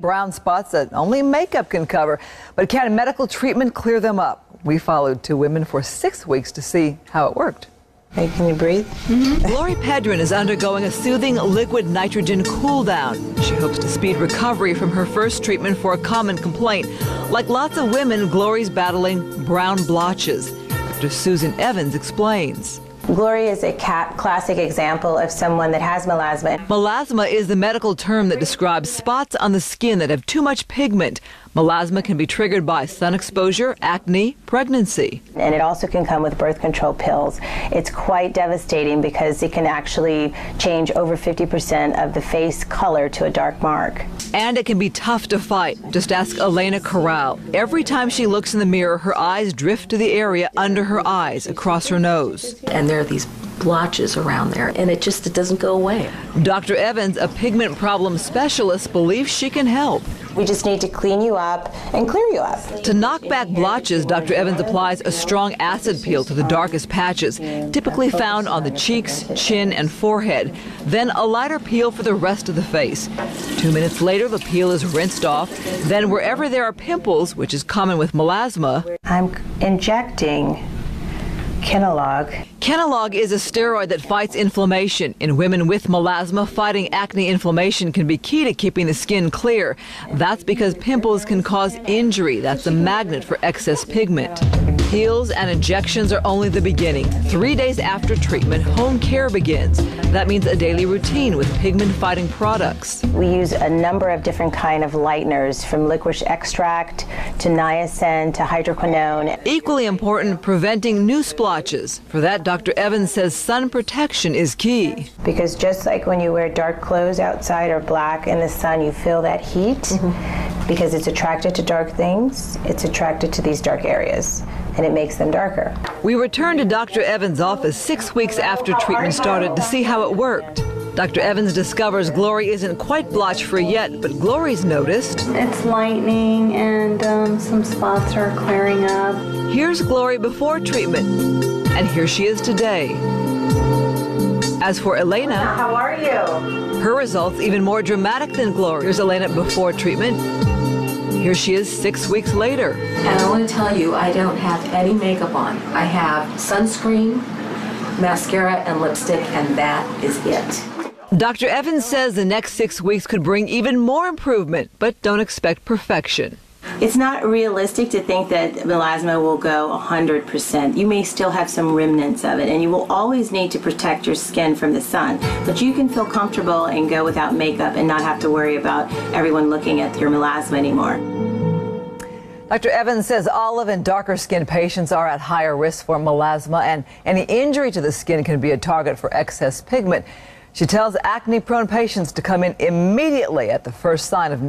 Brown spots that only makeup can cover. But can medical treatment clear them up? We followed two women for 6 weeks to see how it worked. Hey, can you breathe? Glory Pedron is undergoing a soothing liquid nitrogen cool down. She hopes to speed recovery from her first treatment for a common complaint. Like lots of women, Glory's battling brown blotches. Dr. Susan Evans explains. Glory is a classic example of someone that has melasma. Melasma is the medical term that describes spots on the skin that have too much pigment. Melasma can be triggered by sun exposure, acne, pregnancy. And it also can come with birth control pills. It's quite devastating because it can actually change over 50% of the face color to a dark mark. And it can be tough to fight. Just ask Elena Corral. Every time she looks in the mirror, her eyes drift to the area under her eyes, across her nose. And there are these blotches around there, and it doesn't go away. Dr. Evans, a pigment problem specialist, believes she can help. We just need to clean you up and clear you up. To knock back blotches, Dr. Evans applies a strong acid peel to the darkest patches, typically found on the cheeks, chin, and forehead. Then a lighter peel for the rest of the face. 2 minutes later, the peel is rinsed off. Then wherever there are pimples, which is common with melasma, I'm injecting Kenalog. Kenalog is a steroid that fights inflammation. In women with melasma, fighting acne inflammation can be key to keeping the skin clear. That's because pimples can cause injury. That's a magnet for excess pigment. Peels and injections are only the beginning. 3 days after treatment, home care begins. That means a daily routine with pigment-fighting products. We use a number of different kind of lighteners, from licorice extract to niacin to hydroquinone. Equally important, preventing new splotches. For that, Dr. Evans says sun protection is key. Because just like when you wear dark clothes outside or black in the sun, you feel that heat. Because it's attracted to dark things, it's attracted to these dark areas, and it makes them darker. We returned to Dr. Evans' office 6 weeks after treatment started to see how it worked. Dr. Evans discovers Glory isn't quite blotch-free yet, but Glory's noticed it's lightening and some spots are clearing up. Here's Glory before treatment, and here she is today. As for Elena, How are you? her results even more dramatic than Glory. Here's Elena before treatment. Here she is 6 weeks later. And I want to tell you, I don't have any makeup on. I have sunscreen, mascara, and lipstick, and that is it. Dr. Evans says the next 6 weeks could bring even more improvement, but don't expect perfection. It's not realistic to think that melasma will go 100%. You may still have some remnants of it, and you will always need to protect your skin from the sun. But you can feel comfortable and go without makeup and not have to worry about everyone looking at your melasma anymore. Dr. Evans says olive and darker skinned patients are at higher risk for melasma, and any injury to the skin can be a target for excess pigment. She tells acne-prone patients to come in immediately at the first sign of